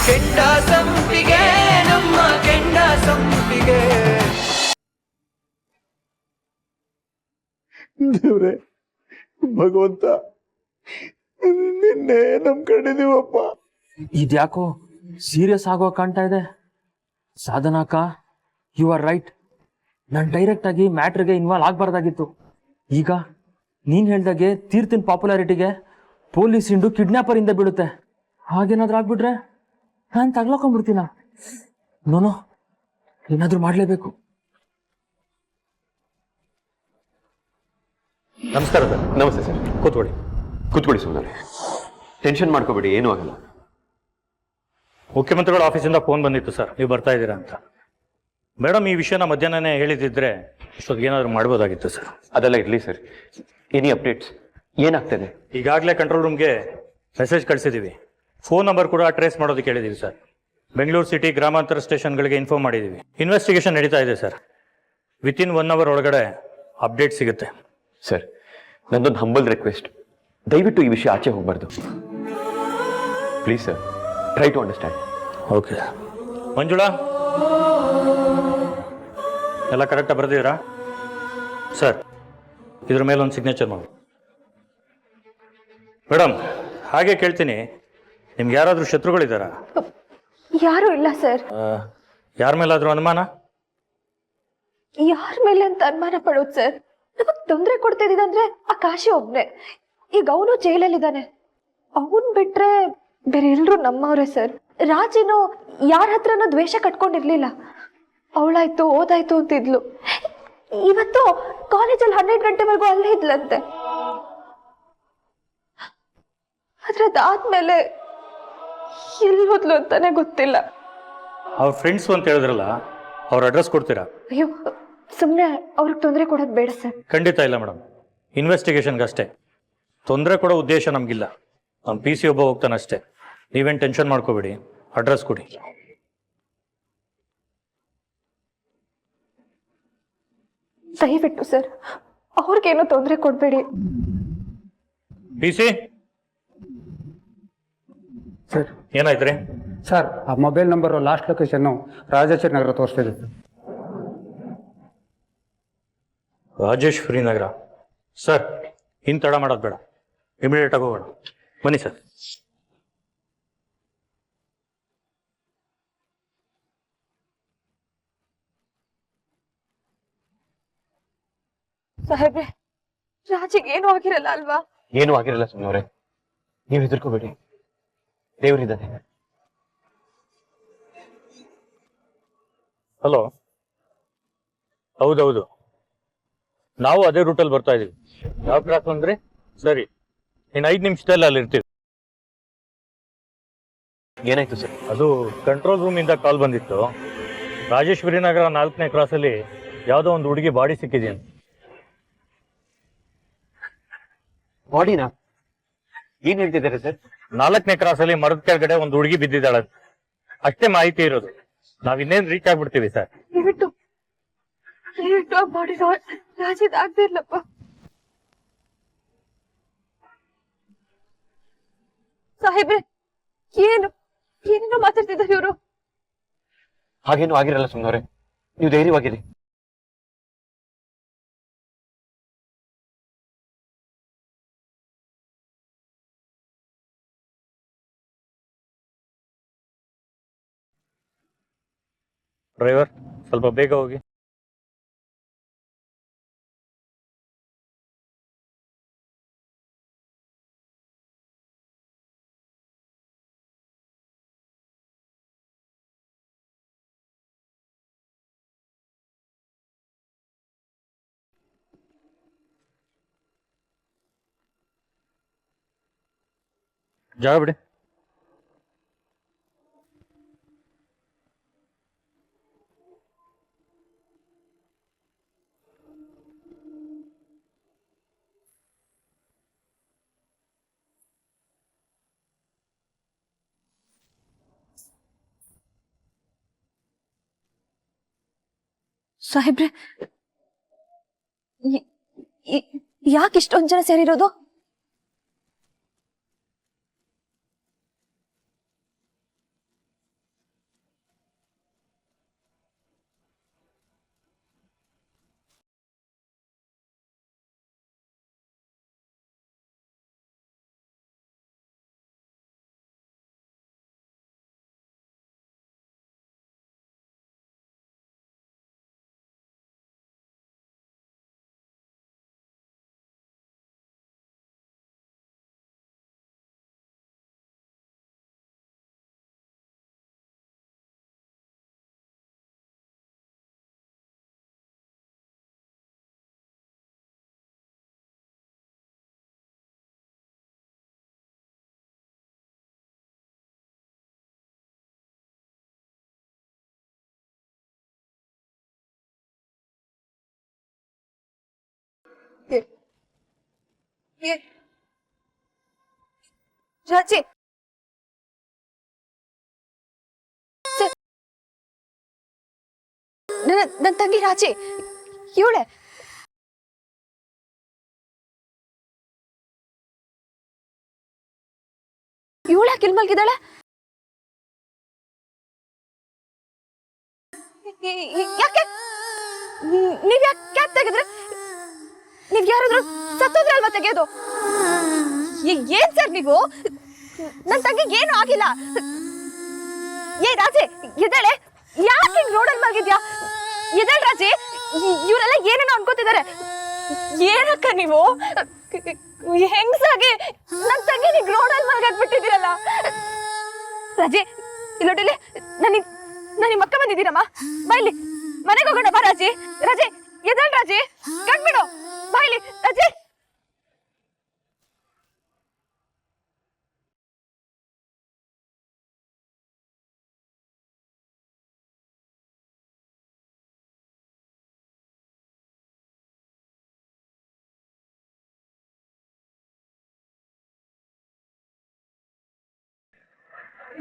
ಕೆಂಡ ಸಂಪಿಗೆ ನಮ್ಮ ಕೆಂಡ ಸಂಪಿಗೆ. ದೇವ್ರೆ ಭಗವಂತ ನಿನ್ನೆ ನಂಬ್ಕೊಂಡಿದೀವಪ್ಪ. ಇದ್ಯಾಕೋ ಸೀರಿಯಸ್ ಆಗೋ ಕಾಣ್ತಾ ಇದೆ. ಸಾಧನಾಕ ಯು ಆರ್ ರೈಟ್. ನಾನು ಡೈರೆಕ್ಟ್ ಆಗಿ ಮ್ಯಾಟ್ರಿಗೆ ಇನ್ವಾಲ್ವ್ ಆಗ್ಬಾರ್ದಾಗಿತ್ತು. ಈಗ ನೀನ್ ಹೇಳ್ದಾಗೆ ತೀರ್ಥನ್ ಪಾಪ್ಯುಲಾರಿಟಿಗೆ ಪೊಲೀಸ್ ಹಿಂಡು ಕಿಡ್ನಾಪರ್ ಇಂದ ಬೀಳುತ್ತೆ. ಹಾಗೇನಾದ್ರೂ ಆಗ್ಬಿಟ್ರೆ ನಾನು ತಗ್ಲಾಕೊಂಡ್ಬಿಡ್ತೀನ. ನೋನೋ ಏನಾದ್ರೂ ಮಾಡ್ಲೇಬೇಕು. ನಮಸ್ಕಾರ ಸರ್. ನಮಸ್ತೆ ಸರ್. ಕೂತ್ಕೊಳ್ಳಿ ಸುಮ್ಮನೆ. ಟೆನ್ಷನ್ ಮಾಡ್ಕೋಬೇಡಿ, ಏನೂ ಆಗಲ್ಲ. ಮುಖ್ಯಮಂತ್ರಿಗಳ ಆಫೀಸಿಂದ ಫೋನ್ ಬಂದಿತ್ತು ಸರ್, ನೀವು ಬರ್ತಾ ಇದ್ದೀರಾ ಅಂತ. ಮೇಡಮ್ ಈ ವಿಷಯನ ಮಧ್ಯಾಹ್ನನೇ ಹೇಳಿದಿದ್ರೆ ಇಷ್ಟೊತ್ತಿಗೆ ಏನಾದರೂ ಮಾಡ್ಬೋದಾಗಿತ್ತು ಸರ್. ಅದೆಲ್ಲ ಇರಲಿ ಸರ್. Any updates? ಏನಾಗ್ತದೆ? ಈಗಾಗಲೇ ಕಂಟ್ರೋಲ್ ರೂಮ್ಗೆ ಮೆಸೇಜ್ ಕಳಿಸಿದ್ದೀವಿ. ಫೋನ್ ನಂಬರ್ ಕೂಡ ಟ್ರೇಸ್ ಮಾಡೋದಕ್ಕೆ ಹೇಳಿದ್ದೀವಿ ಸರ್. ಬೆಂಗಳೂರು ಸಿಟಿ ಗ್ರಾಮಾಂತರ ಸ್ಟೇಷನ್ಗಳಿಗೆ ಇನ್ಫಾರ್ಮ್ ಮಾಡಿದ್ದೀವಿ. ಇನ್ವೆಸ್ಟಿಗೇಷನ್ ನಡೀತಾ ಇದೆ ಸರ್. ವಿತಿನ್ 1 hour ಒಳಗಡೆ ಅಪ್ಡೇಟ್ ಸಿಗುತ್ತೆ ಸರ್. ನನ್ನೊಂದು ಹಂಬಲ್ ರಿಕ್ವೆಸ್ಟ್, ದಯವಿಟ್ಟು ಈ ವಿಷಯ ಆಚೆ ಹೋಗಬಾರ್ದು. Please sir, try to understand. Okay. Manjula, ಎಲ್ಲ ಕರೆಕ್ಟಾಗಿ ಬರ್ದಿದ್ದೀರಾ ಸರ್? ಇದ್ರ ಮೇಲೆ ಒಂದು ಸಿಗ್ನೇಚರ್ ಮಾಡಿ. ಮೇಡಮ್, ಹಾಗೆ ಕೇಳ್ತೀನಿ, ನಿಮ್ಗೆ ಯಾರಾದರೂ ಶತ್ರುಗಳಿದ್ದಾರಾ? ಯಾರು ಇಲ್ಲ ಸರ್. ಯಾರ ಮೇಲಾದರೂ ಅನುಮಾನ? ಯಾರ ಮೇಲೆ ಅಂತ ಅನುಮಾನ ಪಡೋದು ಸರ್? ನಮಗ್ ತೊಂದರೆ ಕೊಡ್ತಿದ್ದಂದ್ರೆ ಆ ಕಾಶಿ ಒಬ್ನೇ. ಈಗ ಅವನು ಜೈಲಲ್ಲಿದ್ದಾನೆ. ಅವನ್ ಬಿಟ್ರೆ ಬೇರೆ ಎಲ್ರು ನಮ್ಮವ್ರೆ ಸರ್. ರಾಜಿನು ಯಾರ ಹತ್ರನೂ ದ್ವೇಷ ಕಟ್ಕೊಂಡಿರ್ಲಿಲ್ಲ. ಅವಳಾಯ್ತು ಓದಾಯ್ತು ಅಂತಿದ್ಲು. ಇವತ್ತು ಕಾಲೇಜಲ್ಲಿ 12 ಗಂಟೆವರೆಗೂ ಅಲ್ಲೇ ಇದ್ಲಂತೆ. ಅದಾದ್ಮೇಲೆ ಎಲ್ಲಿ ಹೋದ್ಲು ಅಂತಾನೆ ಗೊತ್ತಿಲ್ಲ. ಅವ್ರ ಫ್ರೆಂಡ್ಸ್ ಅಂತ ಹೇಳಿದ್ರಲ್ಲ, ಅವ್ರ ಅಡ್ರೆಸ್ ಕೊಡ್ತೀರಾ? ಅಯ್ಯೋ, ಸುಮ್ಮನೆ ಅವ್ರಿಗೆ ತೊಂದರೆ ಕೊಡೋದು ಬೇಡ ಸರ್. ಖಂಡಿತ ಇಲ್ಲ ಮೇಡಮ್, ಇನ್ವೆಸ್ಟಿಗೇಷನ್ಗೆ ಅಷ್ಟೇ. ತೊಂದರೆ ಕೊಡೋ ಉದ್ದೇಶ ನಮಗಿಲ್ಲ. ನಮ್ಮ PC ಒಬ್ಬ ಹೋಗ್ತಾನಷ್ಟೇ. ನೀವೇನು ಟೆನ್ಷನ್ ಮಾಡ್ಕೋಬೇಡಿ, ಅಡ್ರೆಸ್ ಕೊಡಿ. ದಯವಿಟ್ಟು ಸರ್ ಅವ್ರಿಗೇನು ತೊಂದರೆ ಕೊಡಬೇಡಿ. PC ಸರ್ ಏನಾಯ್ತು ರೀ? ಸರ್, ಆ mobile number last location Rajeshwari Nagar ತೋರಿಸ್ತಿದೆ. ರಾಜೇಶ್ವರಿ ನಗರ. ಸರ್, ಇನ್ನು ತಡ ಮಾಡೋದು ಬೇಡ, ಇಮಿಡಿಯೇಟ್ ಆಗಿ ಹೋಗೋಣ. ಬನ್ನಿ ಸರ್. ಸಾಹೇಬ್ರೆ, ರಾಜಿಗೆ ಏನು ಆಗಿರಲ್ಲ ಅಲ್ವಾ? ಏನೂ ಆಗಿರಲ್ಲ ಸುಮ್ಮನವ್ರೆ, ನೀವು ಹೆದರ್ಕೋಬೇಡಿ, ದೇವರಿದ್ದಾನೆ. ಹಲೋ, ಹೌದೌದು, ನಾವು ಅದೇ ರೂಟಲ್ಲಿ ಬರ್ತಾ ಇದೀವಿ. ಯಾವ ಕ್ರಾಸ್ ಅಂದ್ರೆ? ಸರಿ, ಇನ್ನು 5 ನಿಮಿಷದಲ್ಲಿ ಅಲ್ಲಿ ಇರ್ತೀವಿ. ಏನಾಯ್ತು ಸರ್? ಅದು ಕಂಟ್ರೋಲ್ ರೂಮಿಂದ ಕಾಲ್ ಬಂದಿತ್ತು. ರಾಜೇಶ್ವರಿ ನಗರ 4ನೇ ಕ್ರಾಸಲ್ಲಿ ಯಾವುದೋ ಒಂದು ಹುಡುಗಿ ಬಾಡಿ ಸಿಕ್ಕಿದೆಯಂತ. ಬಾಡಿನಾ? ಏನ್ ಹೇಳ್ತಿದ್ದಾರೆ ಸರ್? 4ನೇ ಕ್ರಾಸಲ್ಲಿ ಮರದ ಕೆಳಗಡೆ ಒಂದು ಹುಡುಗಿ ಬಿದ್ದಿದ್ದಾಳೆ, ಅಷ್ಟೇ ಮಾಹಿತಿ ಇರೋದು. ನಾವ್ ಇನ್ನೇನು ರೀಚ್ ಆಗ್ಬಿಡ್ತೀವಿ ಸರ್. ದಯವಿಟ್ಟು ಆ ಬಾಡಿ ರಾಜಿದ್ ಆಗದೆ ಇರ್ಲಪ್ಪ. ಸಾಹೇಬ್ರೆ, ಏನೇನೋ ಮಾತಾಡ್ತಿದ್ದಾರೆ ಇವರು. ಹಾಗೇನು ಆಗಿರಲ್ಲ ಸುಮ್ಮನವ್ರೆ, ನೀವು ಧೈರ್ಯವಾಗಿರಿ. ಡ್ರೈವರ್, ಸ್ವಲ್ಪ ಬೇಗ ಹೋಗಿ. ಜಾಗ ಬಿಡಿ. ಸಾಹೇಬ್ರೆ, ಯಾಕೆ ಇಷ್ಟೊಂದು ಜನ ಸೇರಿರೋದು? ರಾಜಿ ನನ್ನ ತಂಗಿ ರಾಜಿ ಇವಳೆ ಇವಳ್ಯಾಕೆ ಇಲ್ಲಿ ಮಲ್ಗಿದ್ದಾಳೆ? ಯಾಕೆ ನೀವ್ ಯಾಕೆ ಕ್ಯಾಪ್ ತೆಗೆದ್ರೆ? ನೀವ್ ಯಾರಾದ್ರೂ ಸತ್ತೋದ್ರೆ ಅಲ್ವಾ ತೆಗೆಯೋದು? ಏನ್ ಸರ್ ನೀವು? ನನ್ ತಂಗಿಗೆ ಏನು ಆಗಿಲ್ಲ. ಏ ರಾಜಿ ಎದ್ದೇಳೆ, ಯಾಕೆ ಹಿಂಗ್ ರೋಡಲ್ಲಿ ಮಲ್ಗಿದ್ಯಾ? ಎದ್ದೇಳ್ ರಾಜಿ, ಇವರೆಲ್ಲ ಏನೇನೋ ಅನ್ಕೋತಿದ್ದಾರೆ. ಏನಕ್ಕ ನೀವು ಹೆಂಗ್ಸಾಗಿ ನನ್ ತಂಗಿ ನೀಗ್ ರೋಡಲ್ಲಿ ಮಲ್ಗಾಕ್ಬಿಟ್ಟಿದ್ದೀರಲ್ಲ. ರಾಜಿ ಇಲ್ಲೊಟ್ಟಿಲಿ ನಾನು ನಿಮ್ಮ ಅಕ್ಕ ಬಂದಿದ್ದೀನಮ್ಮ, ಬಾ ಇಲ್ಲಿ ಮನೆಗೆ ಹೋಗೋಣ. ಬಾ ರಾಜಿ. ರಾಜಿ ಎದ್ದೇಳ್ ರಾಜಿ, ಕಣ್ಬಿಡು, ಬಾ ಇಲ್ಲಿ ರಾಜಿ.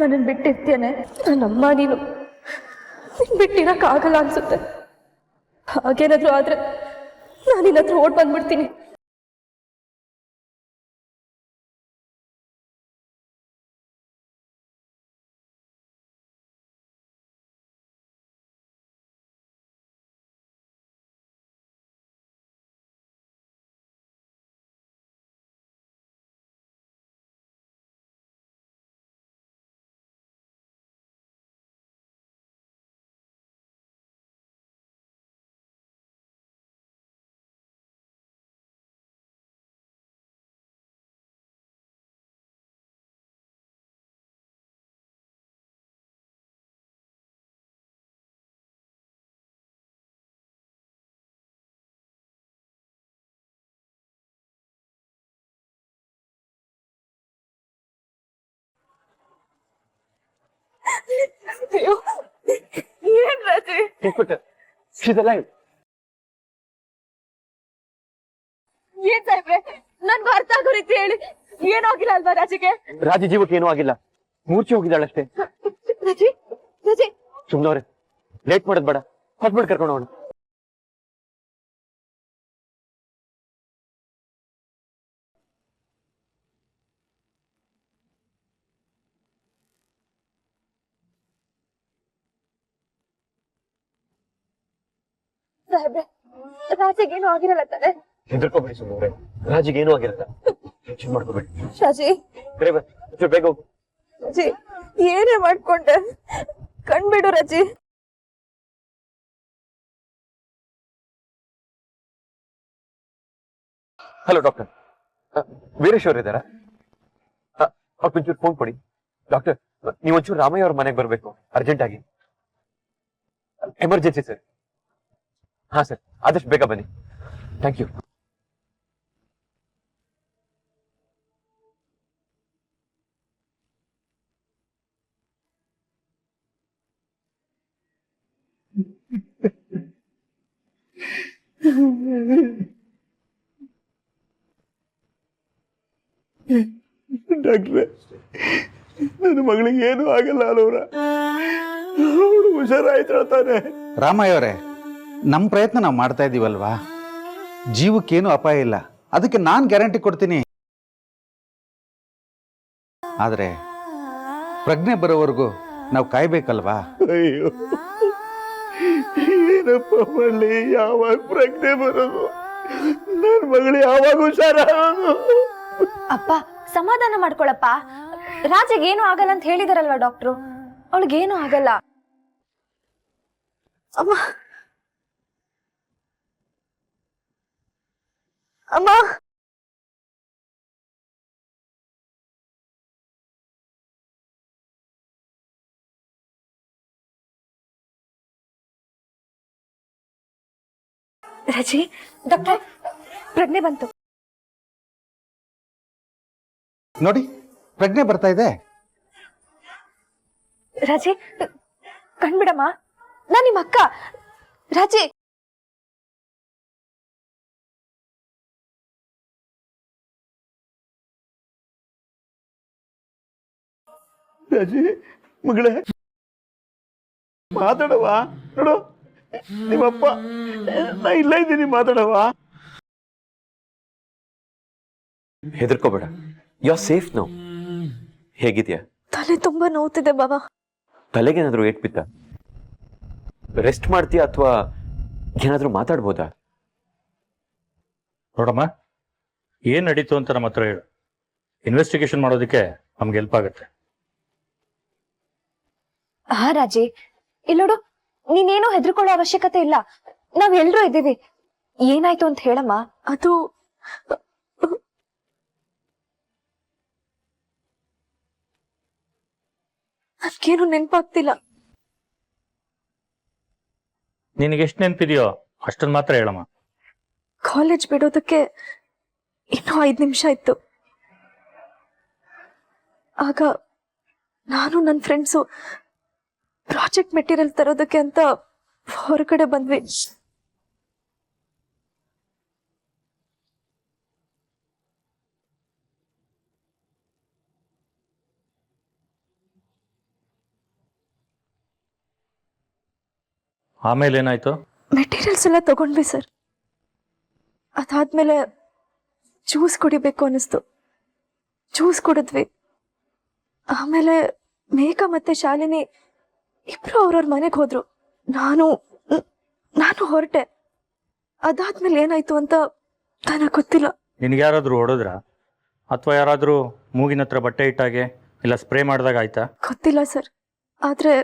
ನನ್ನನ್ನು ಬಿಟ್ಟಿರ್ತೇನೆ ನನ್ನಮ್ಮ, ನೀನು ಬಿಟ್ಟಿರಕ್ಕಾಗಲ್ಲ ಅನ್ಸುತ್ತೆ. ಹಾಗೇನಾದ್ರೂ ಆದ್ರೆ ನಾನು ನಿನ್ನ ಹತ್ರ ಓಡ್ ಬಂದ್ಬಿಡ್ತೀನಿ. ಅಯ್ಯೋ ಏನ್ ರಾಜಿ? ಏನ್ ಸಾಹೇಬ್ರೆ, ನನ್ಗೂ ಅರ್ಥ ಆಗೋ ರೀತಿ ಹೇಳಿ. ಏನೂ ಆಗಿಲ್ಲ ಅಲ್ವಾ ರಾಜಿಗೆ? ರಾಜಿ ಜೀವಕ್ಕೆ ಏನೂ ಆಗಿಲ್ಲ, ಮೂರ್ಛೆ ಹೋಗಿದ್ದಾಳಷ್ಟೇ. ರಾಜಿ ರಾಜಿ ಸುಮ್ನವ್ರೆ, ಲೇಟ್ ಮಾಡೋದ್ ಬೇಡ, ಹಾಸ್ಪಿಟಲ್ ಕರ್ಕೊಂಡು ಹೋಗೋಣ. ಸಾಹೇಬ್ರೆ, ರಾಜಿಗೇನು ಆಗಿರಲ್ಲ ತಾನೆ? ಹೆದರ್ಕೋಬೇಡಿ ಸುಮ್ನವ್ರೆ, ರಾಜಿಗೆ ಏನೂ ಆಗಿರಲ್ಲ, ಟೆನ್ಷನ್ ಮಾಡ್ಕೋಬೇಡಿ. ರಾಜಿ ಬೇಗ ಹೋಗು. ರಾಜಿ ಏನೇ ಮಾಡ್ಕೊಂಡೆ, ಕಣ್ಬಿಡು ರಾಜಿ. ಹಲೋ ಡಾಕ್ಟರ್, ವೀರೇಶ್ ಅವ್ರು ಇದ್ದಾರಾ? ಒಂಚೂರು ಫೋನ್ ಕೊಡಿ. ಡಾಕ್ಟರ್, ನೀವೊಂಚೂರು ರಾಮಯ್ಯ ಅವ್ರ ಮನೆಗೆ ಬರಬೇಕು ಅರ್ಜೆಂಟ್ ಆಗಿ, ಎಮರ್ಜೆನ್ಸಿ ಸರ್. ಹಾ ಸರ್, ಆದಷ್ಟು ಬೇಗ ಬನ್ನಿ. Thank you. ಡಾಕ್ಟ್ರೆ, ನನ್ನ ಮಗಳಿಗೆ ಏನೂ ಆಗಲ್ಲ ಅಲ್ವರ? ಅವಳು ಹುಷಾರಾಯ್ತಾಳ ತಾನೆ? ರಾಮಯ್ಯ ಅವರೇ, ನಮ್ಮ ಪ್ರಯತ್ನ ನಾವು ಮಾಡ್ತಾ ಇದ್ದೀವಲ್ವಾ, ಜೀವಕ್ಕೇನು ಅಪಾಯ ಇಲ್ಲ, ಅದಕ್ಕೆ ನಾನು ಗ್ಯಾರಂಟಿ ಕೊಡ್ತೀನಿ. ಆದರೆ ಪ್ರಜ್ಞೆ ಬರೋವರೆಗೂ ನಾವು ಕಾಯ್ಬೇಕಲ್ವಾ? ಅಯ್ಯೋ, ಏನಪ್ಪ ಮಾಡಲಿ? ಯಾವಾಗ ಪ್ರಜ್ಞೆ ಬರೋದು? ನನ್ನ ಮಗಳು ಯಾವಾಗ ಹುಷಾರಾಗೋದು? ಅಪ್ಪ ಸಮಾಧಾನ ಮಾಡ್ಕೊಳಪ್ಪ, ರಾಜಿಗೇನು ಆಗಲ್ಲ ಅಂತ ಹೇಳಿದಾರಲ್ವಾ ಡಾಕ್ಟ್ರು, ಅವಳಿಗೇನು ಆಗಲ್ಲ. ಅಮ್ಮ ಅಮ್ಮ ರಾಜಿ, ಡಾಕ್ಟರ್ ಪ್ರಜ್ಞೆ ಬಂತು. ನೋಡಿ, ಪ್ರಜ್ಞೆ ಬರ್ತಾ ಇದೆ. ರಾಜಿ ಕಣ್ಬಿಡಮ್ಮ, ನಾನು ನಿಮ್ಮ ಅಕ್ಕ. ರಾಜಿ ರಾಜಿ ಮಗಳೇ ಮಾತಾಡವ, ನೋಡು ನಿಮ್ಮಪ್ಪ ನಾ ಇಲ್ಲ ಇದ್ದೀನಿ, ಮಾತಾಡವ. ಹೆದರ್ಕೋಬೇಡ, ಯು ಆರ್ ಸೇಫ್ ನೋ. ಹೇಗಿದ್ಯಾ? ತಲೆ ತುಂಬಾ ನೋವ್ತಿದೆ ಬಾಬಾ. ತಲೆಗೇನಾದ್ರೂ ಏಟ್ ಬಿತ್ತ? ರೆಸ್ಟ್ ಮಾಡ್ತೀಯಾ ಅಥವಾ ಏನಾದ್ರೂ ಮಾತಾಡ್ಬೋದಾ? ನೋಡಮ್ಮ, ಏನ್ ನಡೀತು ಅಂತ ನಮ್ಮ ಹತ್ರ ಹೇಳು. ಇನ್ವೆಸ್ಟಿಗೇಷನ್ ಮಾಡೋದಕ್ಕೆ ನಮ್ಗೆ ಹೆಲ್ಪ್ ಆಗುತ್ತೆ. ಹಾ ರಾಜಿ, ಇಲ್ಲೋಡು, ನೀನೇನೋ ಹೆದರ್ಕೊಳ್ಳೋ ಅವಶ್ಯಕತೆ ಇಲ್ಲ. ನಾವ್ ಎಲ್ರೂ ಇದ್ದೀವಿ. ಏನಾಯ್ತು ಅಂತ ಹೇಳಮ್ಮ. ಅದು ನನ್ಗೇನು ನೆನ್ಪಾಗ್ತಿಲ್ಲ. ನಿನಗೆ ಎಷ್ಟು ನೆನಪಿದೆಯೋ ಅಷ್ಟನ್ನು ಮಾತ್ರ ಹೇಳಮ್ಮ. ಕಾಲೇಜ್ ಬಿಡೋದಕ್ಕೆ ಇನ್ನೂ 5 ನಿಮಿಷ ಇತ್ತು. ಆಗ ನಾನು ನನ್ನ ಫ್ರೆಂಡ್ಸು ಪ್ರಾಜೆಕ್ಟ್ ಮೆಟೀರಿಯಲ್ ತರೋದಕ್ಕೆ ಅಂತ ಹೊರಗಡೆ ಬಂದ್ವಿ. ಆಮೇಲೆ ಏನಾಯ್ತು? ಮೆಟೀರಿಯಲ್ಸ್ ಎಲ್ಲ ತಗೊಂಡ್ವಿ ಸರ್. ಅದಾದ್ಮೇಲೆ ಜ್ಯೂಸ್ ಕುಡಿಬೇಕು ಅನ್ನಿಸ್ತು. ಜ್ಯೂಸ್ ಕುಡಿದ್ವಿ. ಆಮೇಲೆ ಮೇಘ ಮತ್ತೆ ಶಾಲಿನಿ ಇಬ್ರು ಅವ್ರವ್ರ ಮನೆಗೆ ಹೋದ್ರು. ನಾನು ಹೊರಟೆ. ಅದಾದ್ಮೇಲೆ ಏನಾಯ್ತು ಅಂತ ನನಗೆ ಗೊತ್ತಿಲ್ಲ. ನಿನ್ಗೆ ಯಾರಾದ್ರೂ ಹೊಡೆದ್ರ ಅಥವಾ ಯಾರಾದ್ರೂ ಮೂಗಿನ ಹತ್ರ ಬಟ್ಟೆ ಇಟ್ಟಾಗೆ ಇಲ್ಲ ಸ್ಪ್ರೇ ಮಾಡಿದಾಗ ಆಯ್ತಾ? ಗೊತ್ತಿಲ್ಲ ಸರ್. ಆದ್ರೆ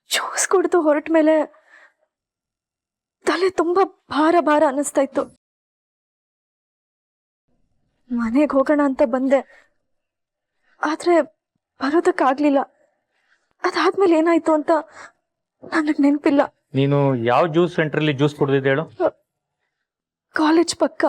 ಜ್ಯೂಸ್ ಕುಡಿದು ಹೊರಟ ಮೇಲೆ ತಲೆ ತುಂಬಾ ಭಾರ ಅನ್ನಿಸ್ತಾ ಇತ್ತು. ಮನೆಗೆ ಹೋಗೋಣ ಅಂತ ಬಂದೆ, ಆದ್ರೆ ಬರೋದಕ್ಕಾಗ್ಲಿಲ್ಲ. ಅದಾದ್ಮೇಲೆ ಏನಾಯ್ತು ಅಂತ ನನಗೆ ನೆನಪಿಲ್ಲ. ನೀನು ಯಾವ ಜ್ಯೂಸ್ ಸೆಂಟ್ರಲ್ಲಿ ಜ್ಯೂಸ್ ಕುಡ್ದಿದ್ದೆ ಹೇಳು? ಕಾಲೇಜ್ ಪಕ್ಕ.